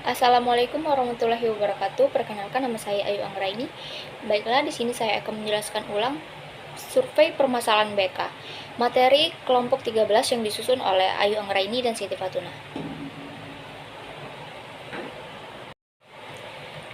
Assalamualaikum warahmatullahi wabarakatuh. Perkenalkan, nama saya Ayu Anggraini. Baiklah, di sini saya akan menjelaskan ulang survei permasalahan BK. Materi kelompok 13 yang disusun oleh Ayu Anggraini dan Siti Fatuna.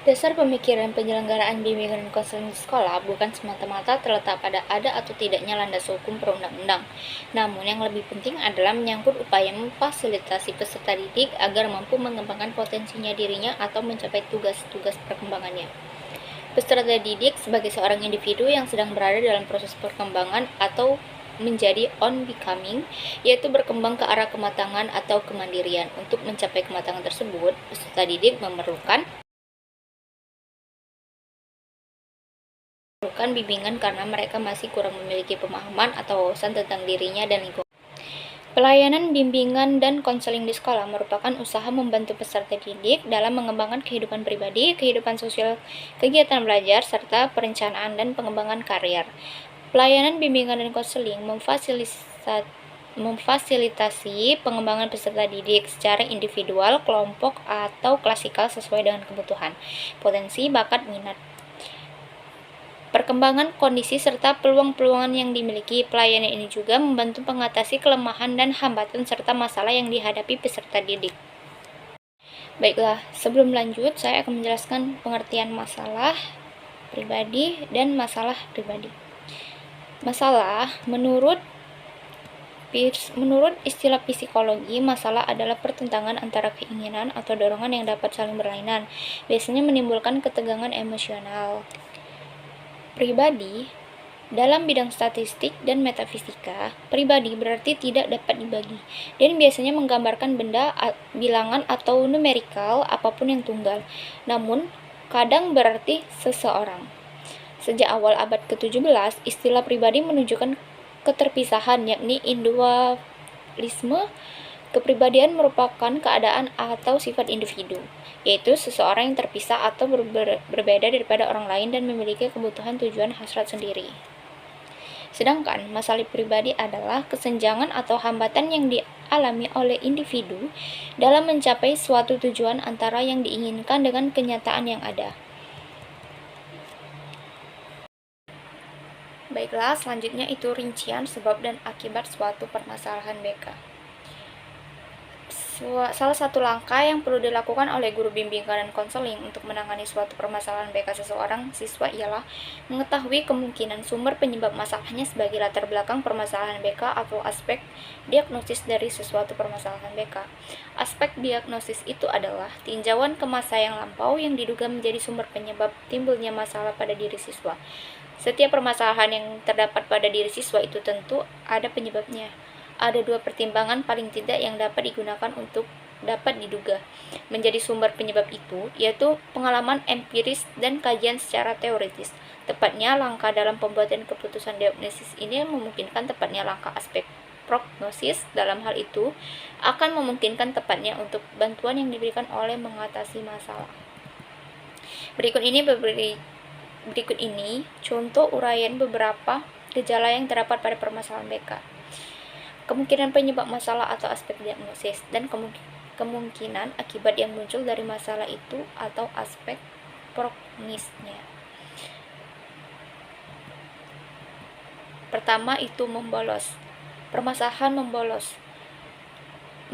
Dasar pemikiran penyelenggaraan bimbingan dan konseling di sekolah bukan semata-mata terletak pada ada atau tidaknya landas hukum perundang-undang. Namun yang lebih penting adalah menyangkut upaya memfasilitasi peserta didik agar mampu mengembangkan potensinya dirinya atau mencapai tugas-tugas perkembangannya. Peserta didik sebagai seorang individu yang sedang berada dalam proses perkembangan atau menjadi on becoming, yaitu berkembang ke arah kematangan atau kemandirian. Untuk mencapai kematangan tersebut, peserta didik memerlukan bimbingan karena mereka masih kurang memiliki pemahaman atau wawasan tentang dirinya dan lingkungan. Pelayanan bimbingan dan konseling di sekolah merupakan usaha membantu peserta didik dalam mengembangkan kehidupan pribadi, kehidupan sosial, kegiatan belajar, serta perencanaan dan pengembangan karir. Pelayanan bimbingan dan konseling memfasilitasi pengembangan peserta didik secara individual, kelompok, atau klasikal sesuai dengan kebutuhan, potensi, bakat, minat, perkembangan kondisi serta peluang-peluang yang dimiliki. Pelayanan ini juga membantu mengatasi kelemahan dan hambatan serta masalah yang dihadapi peserta didik. Baiklah, sebelum lanjut, saya akan menjelaskan pengertian masalah pribadi dan masalah pribadi. Masalah, menurut istilah psikologi, masalah adalah pertentangan antara keinginan atau dorongan yang dapat saling berlainan, biasanya menimbulkan ketegangan emosional. Pribadi, dalam bidang statistik dan metafisika, pribadi berarti tidak dapat dibagi, dan biasanya menggambarkan benda, bilangan, atau numerikal apapun yang tunggal, namun kadang berarti seseorang. Sejak awal abad ke-17, istilah pribadi menunjukkan keterpisahan, yakni individualisme. Kepribadian merupakan keadaan atau sifat individu, yaitu seseorang yang terpisah atau berbeda daripada orang lain dan memiliki kebutuhan, tujuan, hasrat sendiri. Sedangkan masalah pribadi adalah kesenjangan atau hambatan yang dialami oleh individu dalam mencapai suatu tujuan antara yang diinginkan dengan kenyataan yang ada. Baiklah, selanjutnya itu rincian sebab dan akibat suatu permasalahan BK. Salah satu langkah yang perlu dilakukan oleh guru bimbingan dan konseling untuk menangani suatu permasalahan BK seseorang siswa ialah mengetahui kemungkinan sumber penyebab masalahnya sebagai latar belakang permasalahan BK atau aspek diagnosis dari sesuatu permasalahan BK. Aspek diagnosis itu adalah tinjauan ke masa yang lampau yang diduga menjadi sumber penyebab timbulnya masalah pada diri siswa. Setiap permasalahan yang terdapat pada diri siswa itu tentu ada penyebabnya. Ada dua pertimbangan paling tidak yang dapat digunakan untuk dapat diduga menjadi sumber penyebab itu, yaitu pengalaman empiris dan kajian secara teoritis. Tepatnya, langkah dalam pembuatan keputusan diagnosis ini memungkinkan tepatnya langkah aspek prognosis. Dalam hal itu, akan memungkinkan tepatnya untuk bantuan yang diberikan oleh mengatasi masalah. Berikut ini contoh uraian beberapa gejala yang terdapat pada permasalahan BK. Kemungkinan penyebab masalah atau aspek diagnosis, dan kemungkinan akibat yang muncul dari masalah itu atau aspek prognosisnya. Pertama itu membolos. Permasalahan membolos.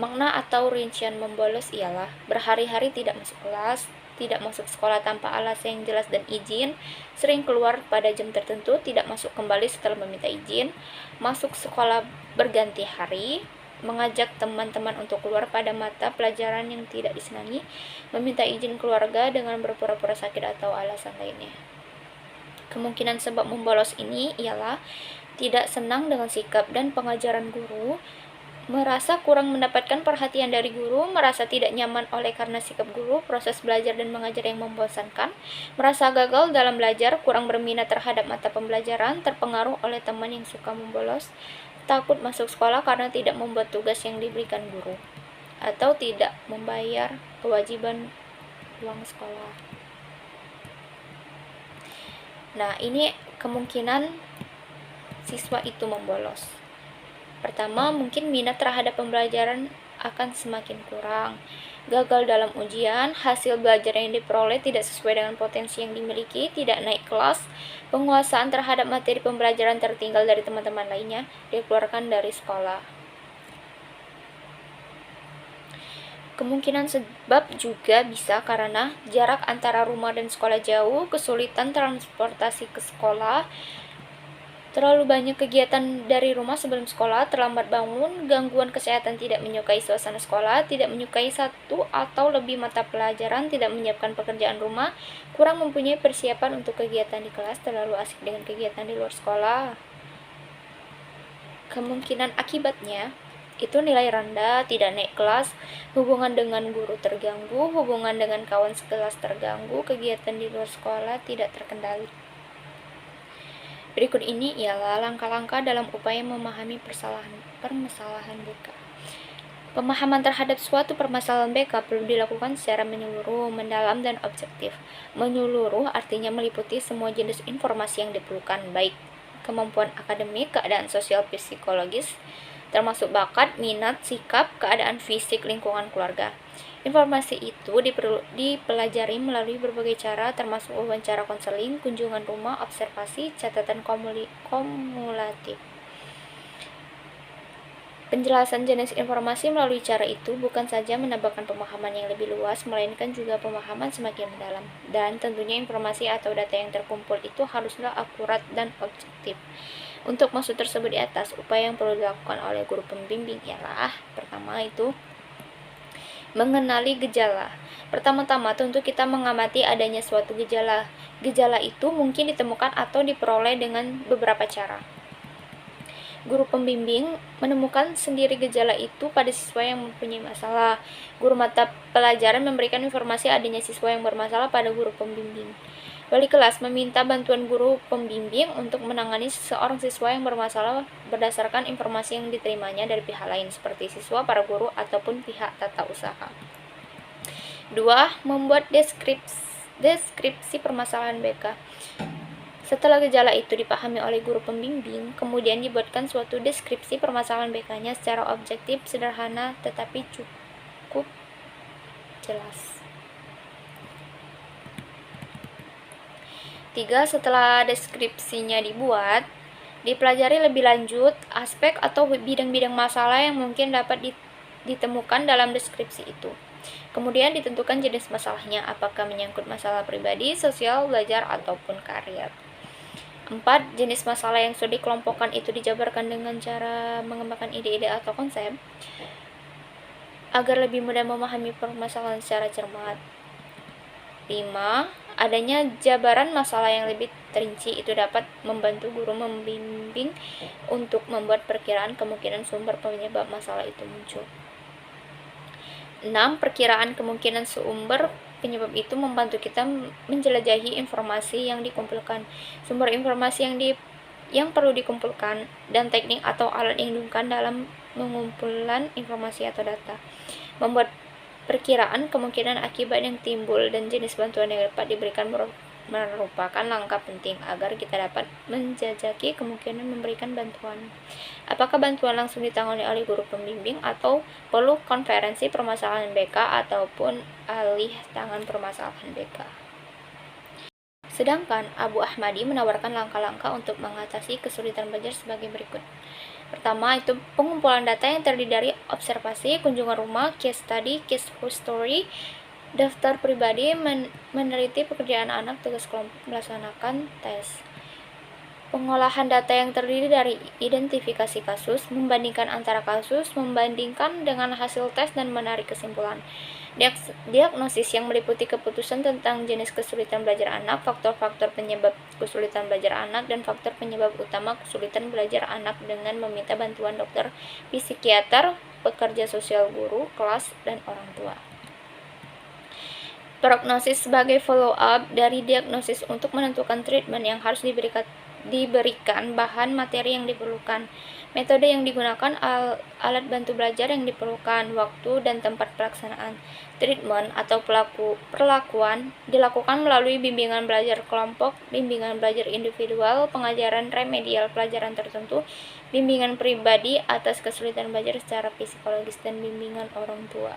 Makna atau rincian membolos ialah berhari-hari tidak masuk kelas, tidak masuk sekolah tanpa alasan yang jelas dan izin, sering keluar pada jam tertentu, tidak masuk kembali setelah meminta izin, masuk sekolah berganti hari, mengajak teman-teman untuk keluar pada mata pelajaran yang tidak disenangi, meminta izin keluarga dengan berpura-pura sakit atau alasan lainnya. Kemungkinan sebab membolos ini ialah tidak senang dengan sikap dan pengajaran guru, merasa kurang mendapatkan perhatian dari guru, merasa tidak nyaman oleh karena sikap guru, proses belajar dan mengajar yang membosankan, merasa gagal dalam belajar, kurang berminat terhadap mata pembelajaran, terpengaruh oleh teman yang suka membolos, takut masuk sekolah karena tidak membuat tugas yang diberikan guru, atau tidak membayar kewajiban uang sekolah. Nah, ini kemungkinan siswa itu membolos. Pertama, mungkin minat terhadap pembelajaran akan semakin kurang. gagal dalam ujian, hasil belajar yang diperoleh tidak sesuai dengan potensi yang dimiliki, tidak naik kelas, penguasaan terhadap materi pembelajaran tertinggal dari teman-teman lainnya, dikeluarkan dari sekolah. Kemungkinan sebab juga bisa karena jarak antara rumah dan sekolah jauh, kesulitan transportasi ke sekolah, terlalu banyak kegiatan dari rumah sebelum sekolah, terlambat bangun, gangguan kesehatan, tidak menyukai suasana sekolah, tidak menyukai satu atau lebih mata pelajaran, tidak menyiapkan pekerjaan rumah, kurang mempunyai persiapan untuk kegiatan di kelas, terlalu asik dengan kegiatan di luar sekolah. Kemungkinan akibatnya itu nilai rendah, tidak naik kelas, hubungan dengan guru terganggu, hubungan dengan kawan sekelas terganggu, kegiatan di luar sekolah tidak terkendali. Berikut ini ialah langkah-langkah dalam upaya memahami permasalahan BK. Pemahaman terhadap suatu permasalahan BK perlu dilakukan secara menyeluruh, mendalam, dan objektif. Menyeluruh artinya meliputi semua jenis informasi yang diperlukan, baik kemampuan akademik, keadaan sosial psikologis, termasuk bakat, minat, sikap, keadaan fisik, lingkungan keluarga. Informasi itu dipelajari melalui berbagai cara, termasuk wawancara konseling, kunjungan rumah, observasi, catatan kumulatif. Penjelasan jenis informasi melalui cara itu bukan saja menambahkan pemahaman yang lebih luas, melainkan juga pemahaman semakin mendalam. Dan tentunya informasi atau data yang terkumpul itu haruslah akurat dan objektif. Untuk maksud tersebut di atas, upaya yang perlu dilakukan oleh guru pembimbing ialah, pertama itu, mengenali gejala. Pertama-tama tentu kita mengamati adanya suatu gejala. Gejala itu mungkin ditemukan atau diperoleh dengan beberapa cara. Guru pembimbing menemukan sendiri gejala itu pada siswa yang mempunyai masalah. Guru mata pelajaran memberikan informasi adanya siswa yang bermasalah pada guru pembimbing. Wali kelas meminta bantuan guru pembimbing untuk menangani seorang siswa yang bermasalah berdasarkan informasi yang diterimanya dari pihak lain seperti siswa, para guru, ataupun pihak tata usaha. 2. Membuat deskripsi permasalahan BK. Setelah gejala itu dipahami oleh guru pembimbing, kemudian dibuatkan suatu deskripsi permasalahan BK-nya secara objektif, sederhana, tetapi cukup jelas. 3. Setelah deskripsinya dibuat, dipelajari lebih lanjut aspek atau bidang-bidang masalah yang mungkin dapat ditemukan dalam deskripsi itu. Kemudian ditentukan jenis masalahnya, apakah menyangkut masalah pribadi, sosial, belajar, ataupun karir. 4. Jenis masalah yang sudah dikelompokkan itu dijabarkan dengan cara mengembangkan ide-ide atau konsep agar lebih mudah memahami permasalahan secara cermat. 5. Adanya jabaran masalah yang lebih terinci itu dapat membantu guru membimbing untuk membuat perkiraan kemungkinan sumber penyebab masalah itu muncul. 6. Perkiraan kemungkinan sumber penyebab itu membantu kita menjelajahi informasi yang dikumpulkan, sumber informasi yang perlu dikumpulkan, dan teknik atau alat yang digunakan dalam mengumpulan informasi atau data. Membuat perkiraan kemungkinan akibat yang timbul dan jenis bantuan yang dapat diberikan merupakan langkah penting agar kita dapat menjajaki kemungkinan memberikan bantuan. Apakah bantuan langsung ditangani oleh guru pembimbing atau perlu konferensi permasalahan BK ataupun alih tangan permasalahan BK. Sedangkan Abu Ahmadi menawarkan langkah-langkah untuk mengatasi kesulitan belajar sebagai berikut. Pertama, itu pengumpulan data yang terdiri dari observasi, kunjungan rumah, case study, case history, daftar pribadi, meneliti pekerjaan anak, tugas kelompok, melaksanakan tes. Pengolahan data yang terdiri dari identifikasi kasus, membandingkan antara kasus, membandingkan dengan hasil tes, dan menarik kesimpulan. Diagnosis yang meliputi keputusan tentang jenis kesulitan belajar anak, faktor-faktor penyebab kesulitan belajar anak, dan faktor penyebab utama kesulitan belajar anak dengan meminta bantuan dokter, psikiater, pekerja sosial, guru, kelas, dan orang tua. Prognosis sebagai follow-up dari diagnosis untuk menentukan treatment yang harus diberikan bahan materi yang diperlukan, metode yang digunakan, alat bantu belajar yang diperlukan, waktu dan tempat pelaksanaan. Treatment atau perlakuan dilakukan melalui bimbingan belajar kelompok, bimbingan belajar individual, pengajaran remedial pelajaran tertentu, bimbingan pribadi atas kesulitan belajar secara psikologis, dan bimbingan orang tua.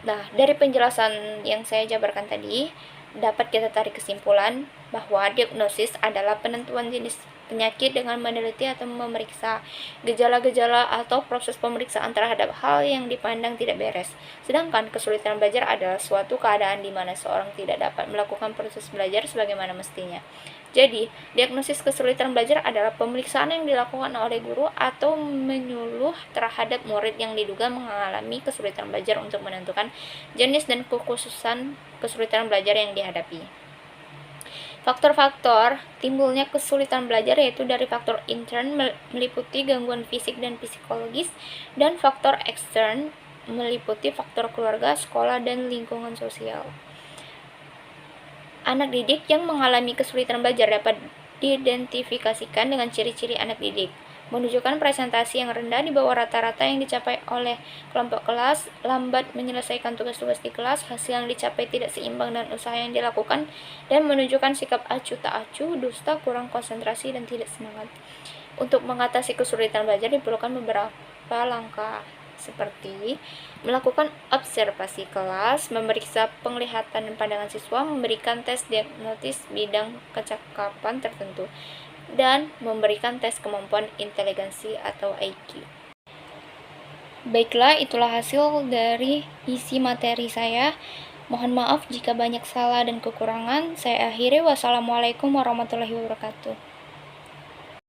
Nah, dari penjelasan yang saya jabarkan tadi, dapat kita tarik kesimpulan bahwa diagnosis adalah penentuan jenis penyakit dengan meneliti atau memeriksa gejala-gejala atau proses pemeriksaan terhadap hal yang dipandang tidak beres. Sedangkan kesulitan belajar adalah suatu keadaan di mana seorang tidak dapat melakukan proses belajar sebagaimana mestinya. Jadi, diagnosis kesulitan belajar adalah pemeriksaan yang dilakukan oleh guru atau menyuluh terhadap murid yang diduga mengalami kesulitan belajar untuk menentukan jenis dan kekhususan kesulitan belajar yang dihadapi. Faktor-faktor timbulnya kesulitan belajar yaitu dari faktor intern meliputi gangguan fisik dan psikologis, dan faktor ekstern meliputi faktor keluarga, sekolah, dan lingkungan sosial. Anak didik yang mengalami kesulitan belajar dapat diidentifikasikan dengan ciri-ciri anak didik: menunjukkan presentasi yang rendah di bawah rata-rata yang dicapai oleh kelompok kelas, lambat menyelesaikan tugas-tugas di kelas, hasil yang dicapai tidak seimbang dengan usaha yang dilakukan, dan menunjukkan sikap acuh tak acuh, dusta, kurang konsentrasi, dan tidak semangat. Untuk mengatasi kesulitan belajar diperlukan beberapa langkah, seperti melakukan observasi kelas, memeriksa penglihatan dan pandangan siswa, memberikan tes diagnostis bidang kecakapan tertentu, dan memberikan tes kemampuan inteligensi atau IQ. Baiklah, itulah hasil dari isi materi saya. Mohon maaf jika banyak salah dan kekurangan. Saya akhiri. Wassalamualaikum warahmatullahi wabarakatuh.